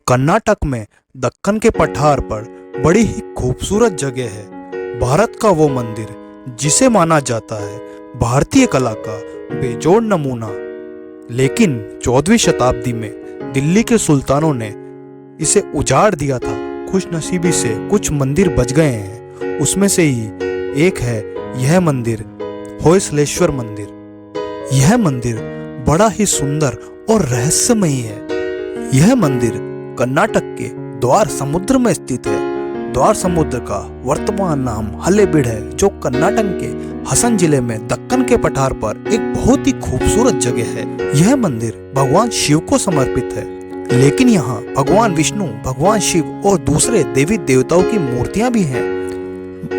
कर्नाटक में दक्कन के पठार पर बड़ी ही खूबसूरत जगह है। भारत का वो मंदिर जिसे माना जाता है भारतीय कला का बेजोड़ नमूना। लेकिन 14वीं शताब्दी में दिल्ली के सुल्तानों ने इसे उजाड़ दिया था। खुशनसीबी से कुछ मंदिर बच गए हैं, उसमें से ही एक है यह मंदिर, होयसलेश्वर मंदिर। यह मंदिर बड़ा ही सुंदर और रहस्यमयी है। यह मंदिर कर्नाटक के द्वार समुद्र में स्थित है। द्वार समुद्र का वर्तमान नाम हल्लेबीड है, जो कर्नाटक के हसन जिले में दक्कन के पठार पर एक बहुत ही खूबसूरत जगह है। यह मंदिर भगवान शिव को समर्पित है, लेकिन यहाँ भगवान विष्णु, भगवान शिव और दूसरे देवी देवताओं की मूर्तियां भी हैं।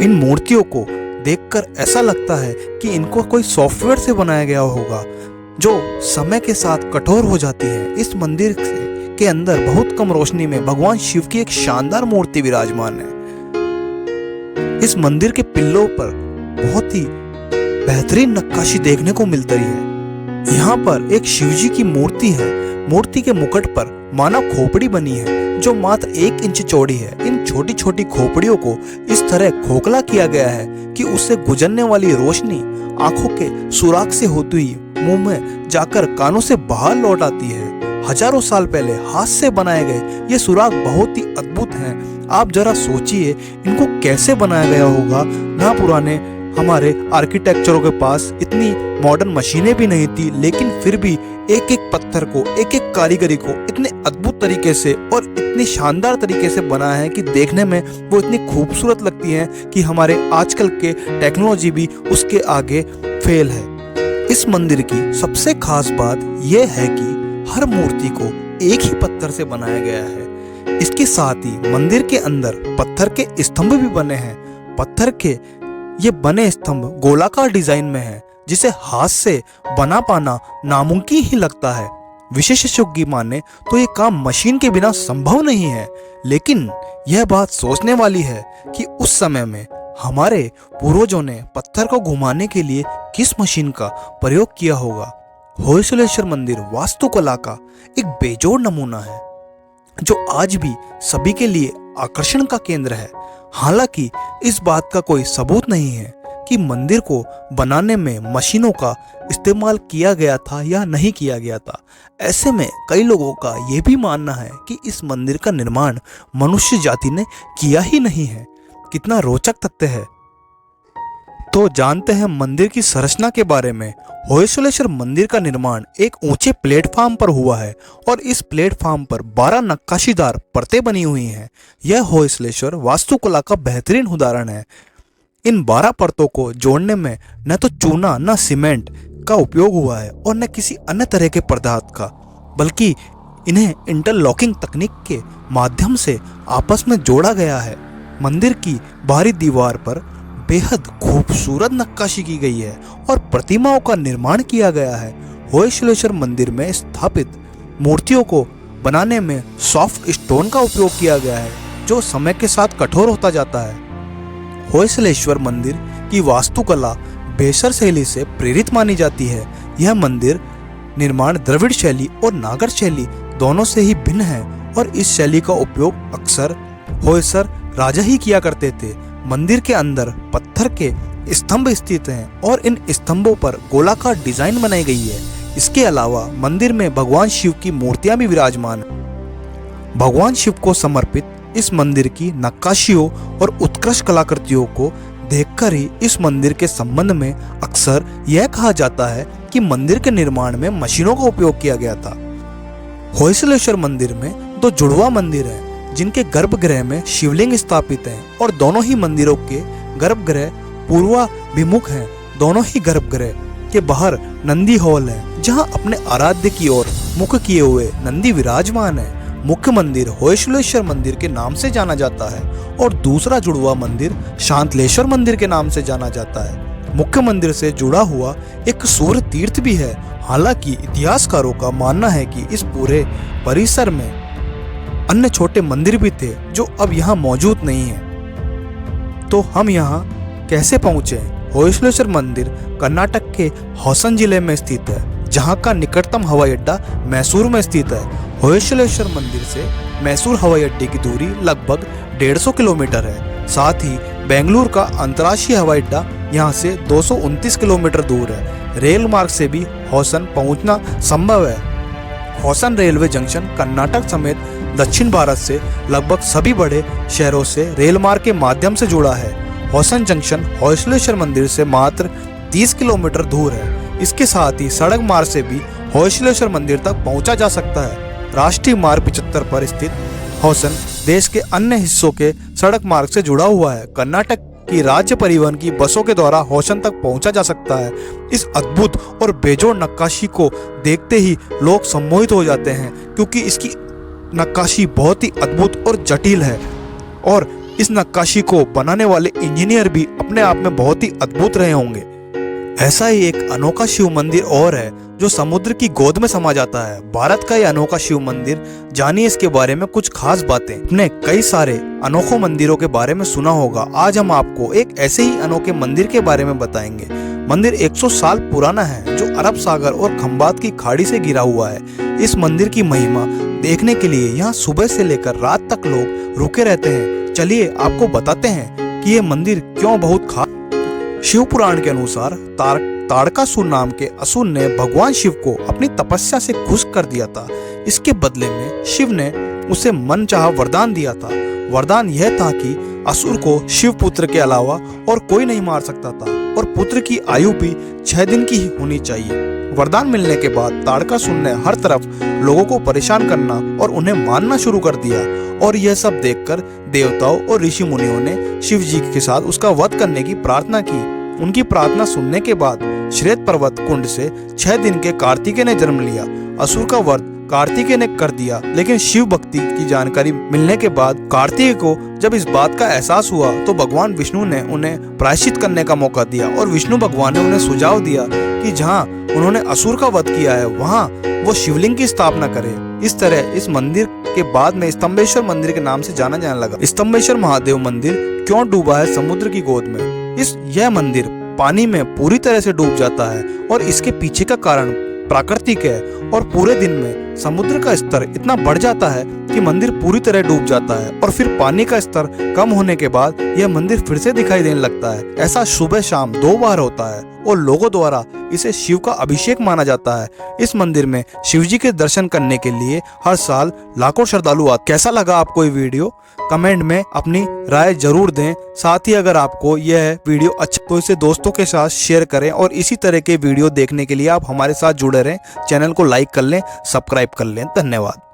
इन मूर्तियों को देखकर ऐसा लगता है कि इनको कोई सॉफ्टवेयर से बनाया गया होगा, जो समय के साथ कठोर हो जाती है। इस मंदिर के अंदर बहुत कम रोशनी में भगवान शिव की एक शानदार मूर्ति विराजमान है। इस मंदिर के पिल्लों पर बहुत ही बेहतरीन नक्काशी देखने को मिलती है। यहाँ पर एक शिव जी की मूर्ति है। मूर्ति के मुकुट पर मानव खोपड़ी बनी है, जो मात्र 1 इंच चौड़ी है। इन छोटी छोटी खोपड़ियों को इस तरह खोखला किया गया है कि उससे गुजरने वाली रोशनी आंखों के सुराख से होती हुई मुंह में जाकर कानों से बाहर लौट आती है। हजारों साल पहले हाथ से बनाए गए ये सुराग बहुत ही अद्भुत हैं। आप जरा सोचिए इनको कैसे बनाया गया होगा। ना पुराने हमारे आर्किटेक्चरों के पास इतनी मॉडर्न मशीनें भी नहीं थी, लेकिन फिर भी एक एक पत्थर को, एक एक कारीगरी को इतने अद्भुत तरीके से और इतनी शानदार तरीके से बनाया है कि देखने में वो इतनी खूबसूरत लगती है कि हमारे आजकल के टेक्नोलॉजी भी उसके आगे फेल है। इस मंदिर की सबसे खास बात यह है कि हर मूर्ति को एक ही पत्थर से बनाया गया है। इसके साथ ही मंदिर के अंदर पत्थर के स्तंभ भी बने हैं। पत्थर के ये बने स्तंभ गोलाकार डिजाइन में है, जिसे हाथ से बना पाना नामुमकिन ही लगता है। विशेषज्ञों की माने तो ये काम मशीन के बिना संभव नहीं है। लेकिन यह बात सोचने वाली है कि उस समय में हमारे पूर्वजों ने पत्थर को घुमाने के लिए किस मशीन का प्रयोग किया होगा। होयसलेश्वर मंदिर वास्तुकला का एक बेजोड़ नमूना है, जो आज भी सभी के लिए आकर्षण का केंद्र है। हालांकि इस बात का कोई सबूत नहीं है कि मंदिर को बनाने में मशीनों का इस्तेमाल किया गया था या नहीं किया गया था। ऐसे में कई लोगों का यह भी मानना है कि इस मंदिर का निर्माण मनुष्य जाति ने किया ही नहीं है। कितना रोचक तथ्य है। तो जानते हैं मंदिर की संरचना के बारे में। होयसलेश्वर मंदिर का निर्माण एक ऊंचे प्लेटफॉर्म पर हुआ है और इस प्लेटफॉर्म पर 12 नक्काशीदार परतें बनी हुई हैं। यह होयसलेश्वर वास्तुकला का बेहतरीन उदाहरण है। इन 12 परतों को जोड़ने में न तो चूना न सीमेंट का उपयोग हुआ है और न किसी अन्य तरह के पदार्थ का, बल्कि इन्हें इंटरलॉकिंग तकनीक के माध्यम से आपस में जोड़ा गया है। मंदिर की बाहरी दीवार पर बेहद खूबसूरत नक्काशी की गई है और प्रतिमाओं का निर्माण किया गया है। होयसलेश्वर मंदिर में स्थापित मूर्तियों को बनाने में सॉफ्ट स्टोन का उपयोग किया गया है, जो समय के साथ कठोर होता जाता है। होयसलेश्वर मंदिर की वास्तुकला बेसर शैली से प्रेरित मानी जाती है। यह मंदिर निर्माण द्रविड़ शैली और नागर शैली दोनों से ही भिन्न है और इस शैली का उपयोग अक्सर होयसर राजा ही किया करते थे। मंदिर के अंदर पत्थर के स्तंभ स्थित हैं और इन स्तंभों पर गोलाकार डिजाइन बनाई गई है। इसके अलावा मंदिर में भगवान शिव की मूर्तियां भी विराजमान हैं। भगवान शिव को समर्पित इस मंदिर की नक्काशियों और उत्कृष्ट कलाकृतियों को देखकर ही इस मंदिर के संबंध में अक्सर यह कहा जाता है कि मंदिर के निर्माण में मशीनों का उपयोग किया गया था। होयसलेश्वर मंदिर में 2 जुड़वा मंदिर हैं, जिनके गर्भगृह में शिवलिंग स्थापित हैं और दोनों ही मंदिरों के गर्भगृह पूर्वाभिमुख हैं। दोनों ही गर्भगृह के बाहर नंदी हॉल है, जहां अपने आराध्य की ओर मुख किए हुए नंदी विराजमान है। मुख्य मंदिर होयसलेश्वर मंदिर के नाम से जाना जाता है और दूसरा जुड़वा मंदिर शांतलेश्वर मंदिर के नाम से जाना जाता है। मुख्य मंदिर से जुड़ा हुआ एक सूर्य तीर्थ भी है। हालांकि इतिहासकारों का मानना है कि इस पूरे परिसर में अन्य छोटे मंदिर भी थे, जो अब यहाँ मौजूद नहीं है। तो हम यहाँ कैसे पहुँचे? होयसलेश्वर मंदिर कर्नाटक के हसन जिले में स्थित है, जहाँ का निकटतम हवाई अड्डा मैसूर में स्थित है। होयसलेश्वर मंदिर से मैसूर हवाई अड्डे की दूरी लगभग 150 किलोमीटर है। साथ ही बेंगलुरु का अंतर्राष्ट्रीय हवाई अड्डा यहाँ से 229 किलोमीटर दूर है। रेल मार्ग से भी हौसन पहुँचना संभव है। हौसन रेलवे जंक्शन कर्नाटक समेत दक्षिण भारत से लगभग सभी बड़े शहरों से रेल मार्ग के माध्यम से जुड़ा है। हौसन जंक्शन होयसलेश्वर मंदिर से मात्र 30 किलोमीटर दूर है। इसके साथ ही सड़क मार्ग से भी होयसलेश्वर मंदिर तक पहुंचा जा सकता है। राष्ट्रीय मार्ग 75 पर स्थित हौसन देश के अन्य हिस्सों के सड़क मार्ग से जुड़ा हुआ है। कर्नाटक की राज्य परिवहन की बसों के द्वारा हौसन तक पहुंचा जा सकता है। इस अद्भुत और बेजोड़ नक्काशी को देखते ही लोग सम्मोहित हो जाते हैं, क्योंकि इसकी नक्काशी बहुत ही अद्भुत और जटिल है और इस नक्काशी को बनाने वाले इंजीनियर भी अपने आप में बहुत ही अद्भुत रहे होंगे। ऐसा ही एक अनोखा शिव मंदिर और है जो समुद्र की गोद में समा जाता है। भारत का यह अनोखा शिव मंदिर, जानिए इसके बारे में कुछ खास बातें। आपने कई सारे अनोखे मंदिरों के बारे में सुना होगा, आज हम आपको एक ऐसे ही अनोखे मंदिर के बारे में बताएंगे। मंदिर 100 साल पुराना है, जो अरब सागर और खंबात की खाड़ी से घिरा हुआ है। इस मंदिर की महिमा देखने के लिए यहाँ सुबह से लेकर रात तक लोग रुके रहते हैं। चलिए आपको बताते हैं कि ये मंदिर क्यों बहुत खास। शिव पुराण के अनुसार ताड़कासुर नाम के असुर ने भगवान शिव को अपनी तपस्या से खुश कर दिया था। इसके बदले में शिव ने उसे मनचाहा वरदान दिया था। वरदान यह था कि असुर को शिव पुत्र के अलावा और कोई नहीं मार सकता था और पुत्र की आयु भी 6 दिन की ही होनी चाहिए। वरदान मिलने के बाद ताड़कासुर ने हर तरफ लोगों को परेशान करना और उन्हें मारना शुरू कर दिया और यह सब देखकर देवताओं और ऋषि मुनियों ने शिव जी के साथ उसका वध करने की प्रार्थना की। उनकी प्रार्थना सुनने के बाद श्वेत पर्वत कुंड से 6 दिन के कार्तिकेय ने जन्म लिया। असुर का वध कार्तिकेय ने कर दिया, लेकिन शिव भक्ति की जानकारी मिलने के बाद कार्तिकेय को जब इस बात का एहसास हुआ तो भगवान विष्णु ने उन्हें प्रायश्चित करने का मौका दिया और विष्णु भगवान ने उन्हें सुझाव दिया कि जहाँ उन्होंने असुर का वध किया है वहाँ वो शिवलिंग की स्थापना करें। इस तरह इस मंदिर के बाद में स्तंभेश्वर मंदिर के नाम से जाना जाने लगा। स्तंभेश्वर महादेव मंदिर क्यों डूबा है समुद्र की गोद में? यह मंदिर पानी में पूरी तरह से डूब जाता है और इसके पीछे का कारण प्राकृतिक है और पूरे दिन में समुद्र का स्तर इतना बढ़ जाता है कि मंदिर पूरी तरह डूब जाता है और फिर पानी का स्तर कम होने के बाद यह मंदिर फिर से दिखाई देने लगता है। ऐसा सुबह शाम 2 बार होता है और लोगों द्वारा इसे शिव का अभिषेक माना जाता है। इस मंदिर में शिव जी के दर्शन करने के लिए हर साल लाखों श्रद्धालु आते। कैसा लगा आपको ये वीडियो? कमेंट में अपनी राय जरूर दें। साथ ही अगर आपको यह वीडियो अच्छा तो इसे दोस्तों के साथ शेयर करें और इसी तरह के वीडियो देखने के लिए आप हमारे साथ जुड़े रहें। चैनल को लाइक कर लें, सब्सक्राइब कर लें। धन्यवाद।